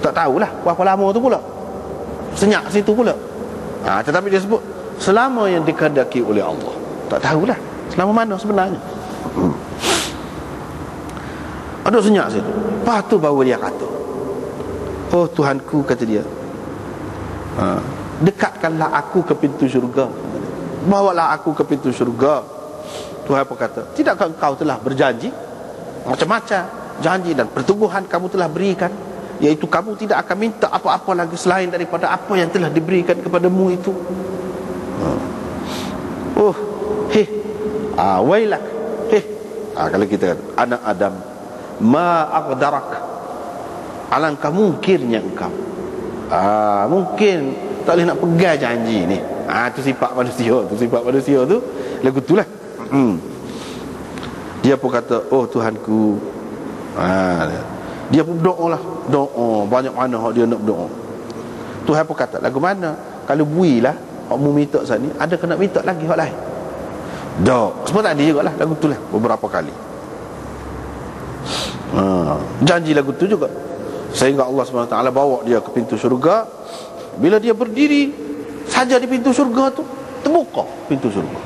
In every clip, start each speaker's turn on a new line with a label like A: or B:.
A: Tak tahulah berapa lama tu pula, senyap situ pula. Tetapi dia sebut selama yang dikehendaki oleh Allah. Tak tahulah selama mana sebenarnya. Ada senyap situ. Lepas tu baru dia kata, oh Tuhanku, kata dia, dekatkanlah aku ke pintu syurga, bawalah aku ke pintu syurga. Tuhan pun kata, tidakkah engkau telah berjanji macam-macam janji dan perteguhan kamu telah berikan, iaitu kamu tidak akan minta apa-apa lagi selain daripada apa yang telah diberikan kepadamu itu. Wailak, kalau kita kata anak Adam, ma aqdarak, alangkah mungkinnya engkau. Mungkin tak boleh nak pegang janji ni. Tu sifat manusia tu lagu itulah. Dia pun kata, oh Tuhanku. Dia pun berdoa lah, doa banyak mana dia nak berdoa. Tuhan pun kata, lagu mana kalau builah hak mu minta sat ni, ada kena minta lagi hak lain. Sebab tadi jugalah lagu tu lah beberapa kali. Janji lagu tu juga, sehingga Allah SWT bawa dia ke pintu syurga. Bila dia berdiri saja di pintu syurga tu, terbuka pintu syurga.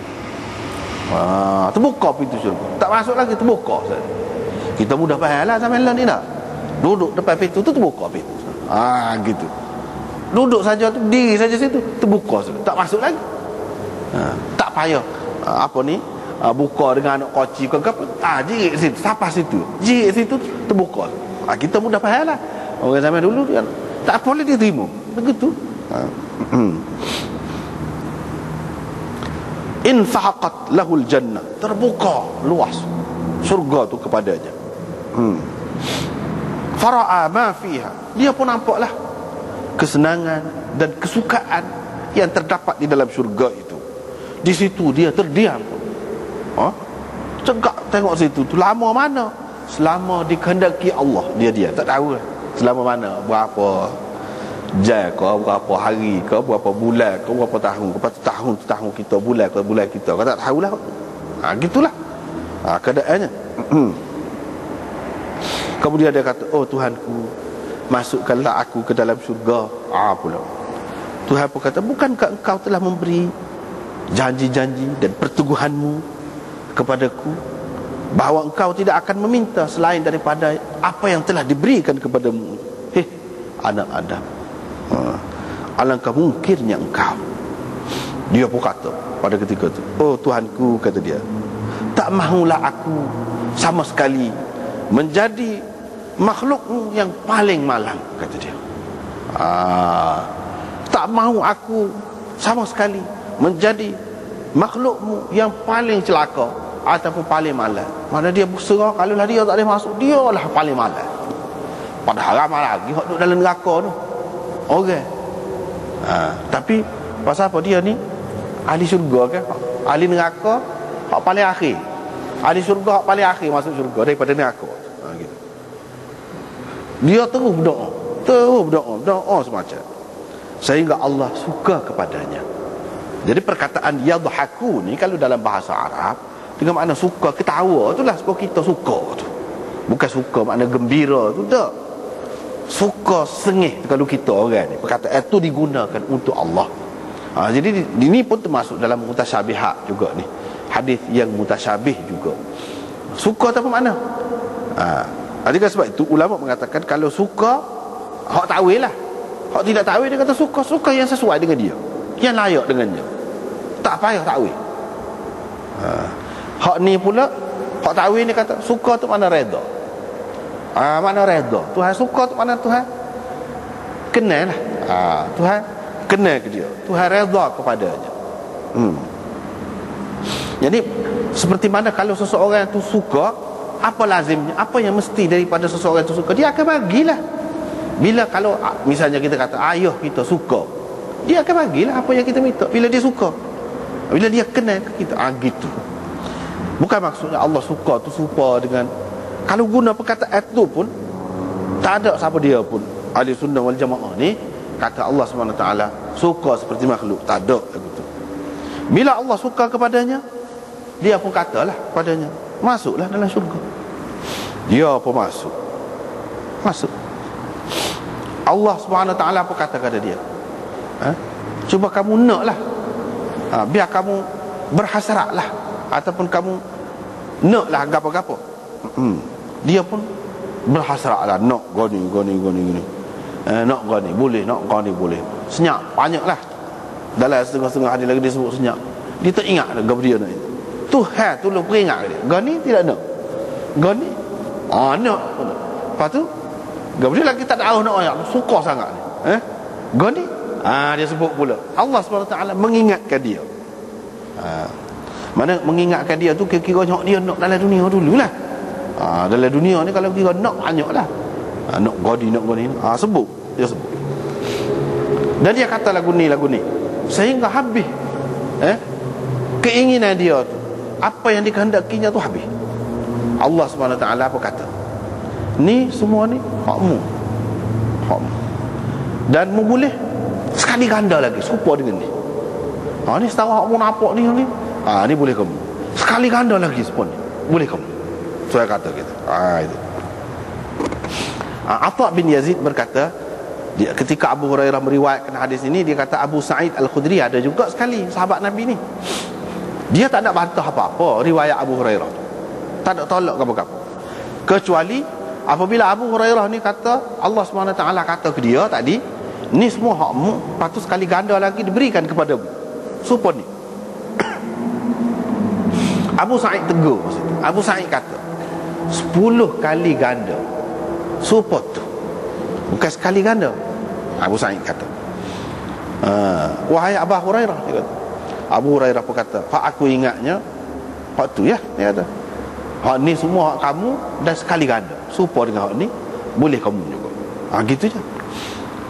A: Terbuka pintu syurga, tak masuk lagi, terbuka saja. Kita mudah faham lah sampai ni nak duduk depan pintu tu, terbuka pintu. Gitu. Duduk saja tu, diri saja situ, terbuka saja, tak masuk lagi. Tak payah buka dengan anak koci ke apa. Jirik situ, sapas situ, jirik situ, terbuka. Kita mudah faham lah. Orang zaman dulu dia tak boleh dia terima begitu. In fahaqat lahul jannah, terbuka luas surga tu kepadanya. Fara'a ma fiha, dia pun nampaklah kesenangan dan kesukaan yang terdapat di dalam syurga itu. Di situ dia terdiam. Cegak tengok situ tu lama mana, selama dikehendaki Allah. Dia tak tahu selama mana, berapa jam ke, berapa hari ke, berapa bulan ke, berapa tahun ke, tahun kita, bulan ke bulan kita, kau tak tahulah. Gitulah keadaannya. Kemudian dia kata, oh Tuhanku, masukkanlah aku ke dalam syurga. Pula Tuhan pun kata, bukankah engkau telah memberi janji-janji dan perteguhanmu kepadaku, bahawa engkau tidak akan meminta selain daripada apa yang telah diberikan kepadamu. Anak Adam, alangkah mungkinnya engkau. Dia pun kata pada ketika itu, oh Tuhanku, kata dia, tak mahulah aku sama sekali menjadi makhlukmu yang paling malang, kata dia. Tak mahu aku sama sekali menjadi makhlukmu yang paling celaka ataupun paling malang. Mana dia berserah, kalau lah dia tak boleh masuk, dia lah paling malang. Padahal ramai lagi hak duduk dalam neraka tu orang. Tapi pasal apa dia ni ahli syurga kan, ahli neraka hak paling akhir, ahli syurga hak paling akhir masuk syurga daripada neraka. Gitu. Dia terus berdoa semacam, sehingga Allah suka kepadanya. Jadi perkataan yadhaku ni kalau dalam bahasa Arab dengan makna suka, ketawa, itulah sebab kita suka tu. Bukan suka makna gembira tu, tak. Suka sengih kalau kita orang ni. Perkataan itu digunakan untuk Allah. Jadi ini pun termasuk dalam mutasyabihat juga ni. Hadis yang mutasyabih juga. Suka tu apa makna? Jadi sebab itu ulama mengatakan kalau suka, hak ta'wil lah. Hak tidak ta'wil dia kata suka yang sesuai dengan dia, yang layak dengannya, tak payah ta'wil. Hak ni pula, hak ta'wil ni kata suka tu mana redha. Mana redha, Tuhan suka tu mana Tuhan kenal lah. Tuhan kenal ke dia, Tuhan redha kepadanya. Jadi seperti mana kalau seseorang tu suka, apa lazimnya, apa yang mesti daripada seseorang tu suka, dia akan bagilah. Bila kalau misalnya kita kata ayah kita suka, dia akan bagilah apa yang kita minta bila dia suka, bila dia kenal ke kita. Gitu. Bukan maksudnya Allah suka tu serupa dengan, kalau guna perkataan itu pun tak ada siapa dia pun ahli sunnah wal jamaah ni kata Allah SWT suka seperti makhluk, tak ada gitu. Bila Allah suka kepadanya, dia pun katalah kepadanya, masuklah dalam syurga. Dia pun masuk. Allah Subhanahu Wa Taala apa kata kepada dia? Cuba kamu naklah, biar kamu berhasratlah, ataupun kamu naklah gapo-gapo. Dia pun berhasratlah, nak goni. Nak goni boleh, nak goni boleh. Senyap banyaklah. Dalam setengah-setengah hadis lagi disebut senyap. Dia tak ingat dah gapo dia nak. Tuhan tolong peringat dia. Goni tidak nak. Goni nak. Lepas tu gapo dia lagi tak tahu nak ayat, suka sangat ni. Goni dia sebut pula. Allah SWT mengingatkan dia. Mana mengingatkan dia tu kira-kira dia nak dalam dunia dululah. Dalam dunia ni kalau kira nak banyaklah. Nak godi. Sebut. Dia sebut. Dan dia kata lagu ni sehingga habis keinginan dia tu, apa yang dikehendakinya tu habis. Allah SWT apa kata? Ni semua ni hakmu. Dan mu boleh sekali ganda lagi serupa dengan ni. Ni setahu hakmu nampak ni. Ni boleh kamu. Sekali ganda lagi serupa ni. Boleh kamu. Saya kata gitu. Itu. Atha bin Yazid berkata, ketika Abu Hurairah meriwayatkan hadis ini, dia kata Abu Sa'id Al-Khudri ada juga sekali sahabat Nabi ni. Dia tak nak bantah apa-apa riwayat Abu Hurairah. Tak ada tolak apa-apa. Kecuali apabila Abu Hurairah ni kata Allah SWT kata ke dia tadi, ni semua hakmu, lepas tu sekali ganda lagi diberikan kepadamu. Supaya ni Abu Sa'id tegur. Abu Sa'id kata 10 kali ganda support tu, bukan sekali ganda. Abu Sa'id kata, wahai Abu Hurairah, dia kata. Abu Hurairah pun kata, aku ingatnya hak tu ya, dia kata. Hak ni semua hak kamu dan sekali ganda. Support dengan hak ni boleh kamu juga. Gitu je.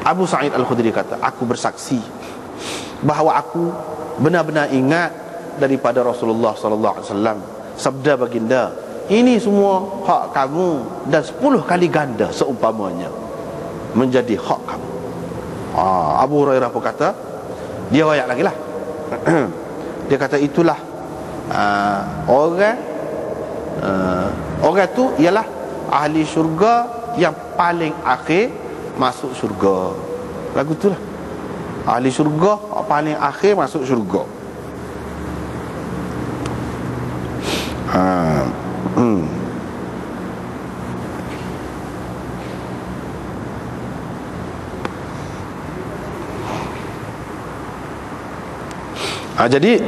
A: Abu Sa'id Al-Khudri kata, aku bersaksi bahawa aku benar-benar ingat daripada Rasulullah sallallahu alaihi wasallam sabda baginda, ini semua hak kamu dan 10 kali ganda seumpamanya menjadi hak kamu. Abu Hurairah pun kata, dia wayak lagi lah. Dia kata itulah orang tu ialah ahli syurga yang paling akhir masuk syurga. Lagu tu lah, ahli syurga paling akhir masuk syurga. Jadi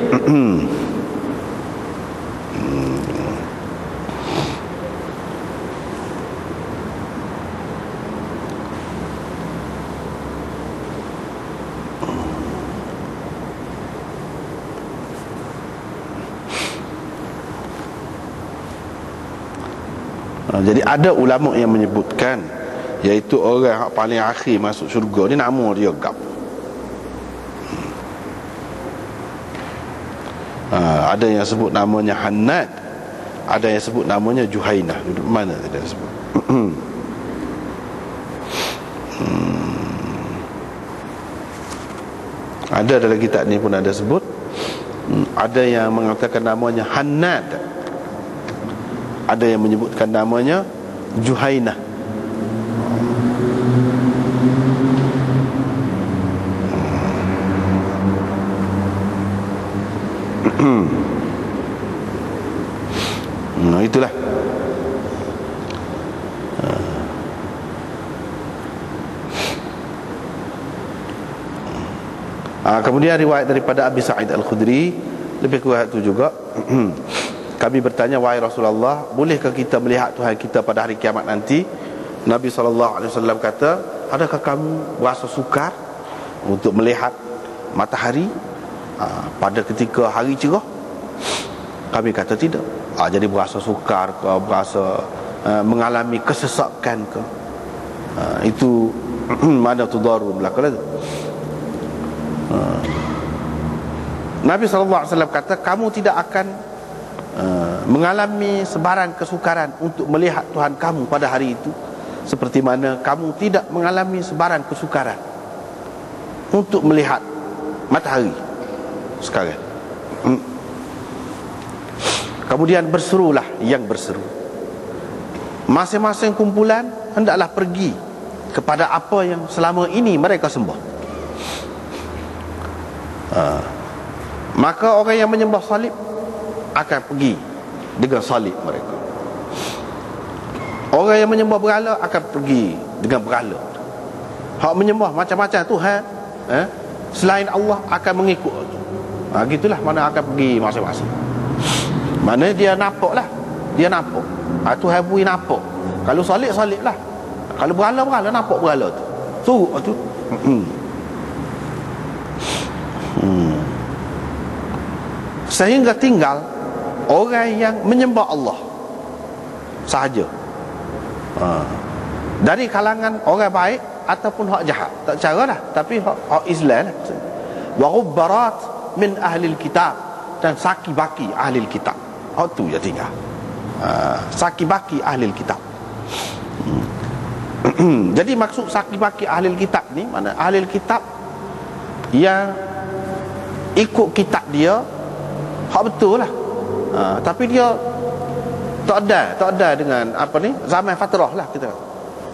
A: jadi ada ulama yang menyebutkan, iaitu orang yang paling akhir masuk syurga ni nama dia Gab. Ada yang sebut namanya Hannad, ada yang sebut namanya Juhainah. Duduk mana tadi dia sebut? Ada dalam kitab ni pun ada sebut. Ada yang mengatakan namanya Hannad, ada yang menyebutkan namanya Juhainah. Itulah. Kemudian riwayat daripada Abi Sa'id Al-Khudri lebih kurang itu juga. Kami bertanya, wahai Rasulullah, bolehkah kita melihat Tuhan kita pada hari kiamat nanti? Nabi SAW kata, adakah kamu berasa sukar untuk melihat matahari pada ketika hari cerah? Kami kata tidak. Jadi berasa sukar ke, berasa mengalami kesesakan ke, itu mana tudarun belakang itu. Nabi SAW kata, kamu tidak akan mengalami sebarang kesukaran untuk melihat Tuhan kamu pada hari itu, seperti mana kamu tidak mengalami sebarang kesukaran untuk melihat matahari sekarang. Kemudian berserulah yang berseru. Masing-masing kumpulan hendaklah pergi kepada apa yang selama ini mereka sembah. Maka orang yang menyembah salib akan pergi dengan salib mereka. Orang yang menyembah berhala akan pergi dengan berhala. Hak menyembah macam-macam Tuhan selain Allah akan mengikut. Gitulah mana akan pergi masing-masing. Mana dia nampak lah. Dia nampak. Tuhan beri nampak. Kalau salib lah. Kalau berhala nampak berhala tu. Suruh tu. Sehingga tinggal orang yang menyembah Allah sahaja. Dari kalangan orang baik ataupun hak jahat, tak cara lah, tapi hak Islam lah. Wa ghubbarat min ahli kitab, dan saki-baki ahli kitab. Hak tu je tinggal. Saki-baki ahli kitab. Jadi maksud saki-baki ahli kitab ni, mana ahli kitab yang ikut kitab dia, hak betul lah. Tapi dia tak ada dengan apa ni, zaman fatrah lah kita.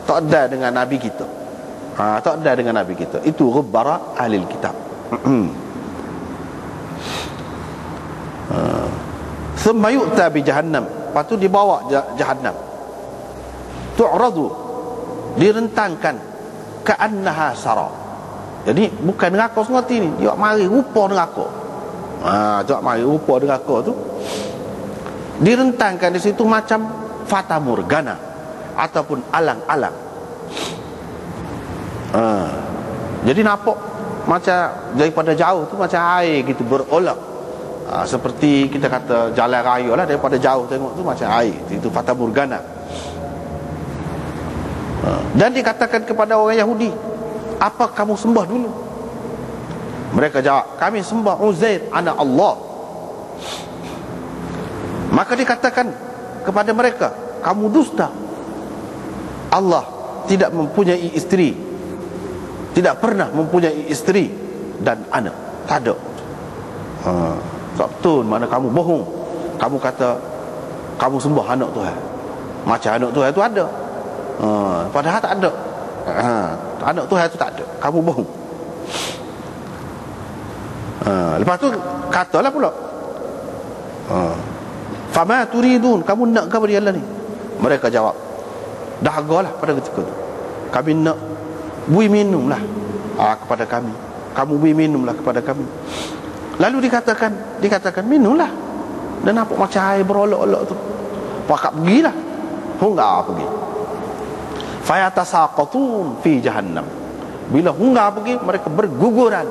A: Tak ada dengan nabi kita. Tak ada dengan nabi kita. Itu ghubbara ahli kitab. Thumma yu'ta bi jahannam. Lepas tu dibawa jahannam. Tu'radu, direntangkan ka'annaha sara. Jadi bukan neraka semati ni, dia mari rupa neraka. Dia mari rupa neraka tu. Direntangkan di situ macam fata morgana ataupun alang-alang. Jadi nampak macam daripada jauh tu macam air gitu berolak. Seperti kita kata jalan raya lah, daripada jauh tengok tu macam air. Itu fata morgana. Dan dikatakan kepada orang Yahudi, apa kamu sembah dulu? Mereka jawab, kami sembah Uzair anak Allah. Maka dikatakan kepada mereka, kamu dusta. Allah tidak mempunyai isteri, tidak pernah mempunyai isteri dan anak. Tak ada. Tak betul, mana kamu bohong. Kamu kata kamu sembah anak Tuhan. Macam anak Tuhan itu ada, padahal tak ada. Anak Tuhan itu tak ada. Kamu bohong. Lepas tu katalah pula, fama turidun, kamu nak ke pada Allah ni? Mereka jawab, dahagalah pada ketika tu, kami nak bui minumlah kepada kami. Kamu bui minumlah kepada kami. Lalu dikatakan minumlah. Dan nampak macam air berolok-olok tu. Pakak pergilah. Hunggar pergi. Fayatasaqatun fi jahannam. Bila hunggar pergi, mereka berguguran.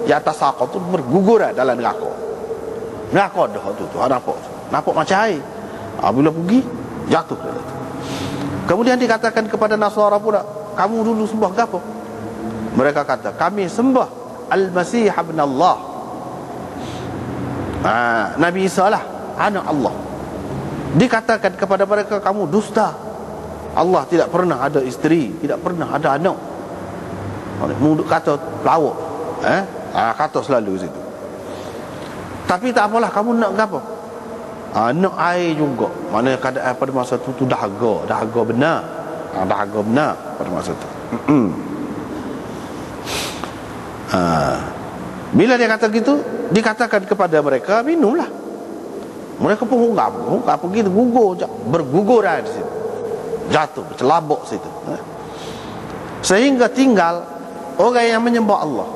A: Yatasaqatun, berguguran dalam neraka. Neraka dah tu nampak macam air. Bila pergi, jatuh. Kemudian dikatakan kepada Nasara pula, kamu dulu sembah apa? Mereka kata, kami sembah Al-Masih ibn Allah. Nabi Isa lah, anak Allah. Dikatakan kepada mereka, kamu dusta. Allah tidak pernah ada isteri, tidak pernah ada anak. Mulut kata lawak, kata selalu situ. Tapi tak apalah, kamu nak apa? Nak air juga. Mana keadaan pada masa tu dahaga benar. Dahaga benar pada masa tu. Bila dia kata gitu, dikatakan kepada mereka, minumlah. Mereka pun hunggar pergi berguguran di situ. Jatuh, celabuk situ. Sehingga tinggal orang yang menyembah Allah,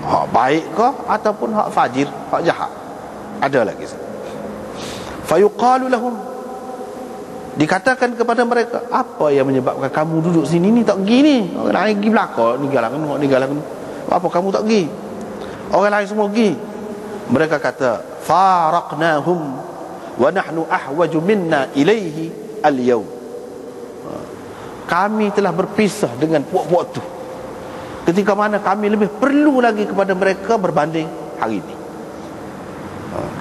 A: hak baik ke ataupun hak fajir, hak jahat. Ada lagi situ. Fayuqalu lahum, dikatakan kepada mereka, apa yang menyebabkan kamu duduk sini ni tak pergi ni? Orang lain pergi belakang, ninggalkan. Apa kamu tak pergi? Orang lain semua pergi. Mereka kata, faraqnahum wa nahnu ahwaju minna ilaihi al-yawm. Kami telah berpisah dengan puak-puak tu, ketika mana kami lebih perlu lagi kepada mereka berbanding hari ini.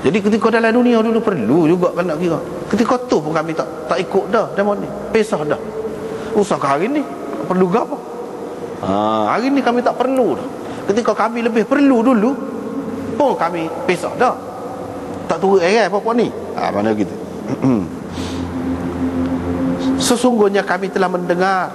A: Jadi ketika dalam dunia dulu perlu juga kan nak kira. Ketika tu pun kami tak ikut dah demon ni. Pisah dah. Usah ke hari ni perlu ke apa? Hari ni kami tak perlu dah. Ketika kami lebih perlu dulu pun kami pisah dah. Tak turut apa-apa ni. Mana gitu. Sesungguhnya kami telah mendengar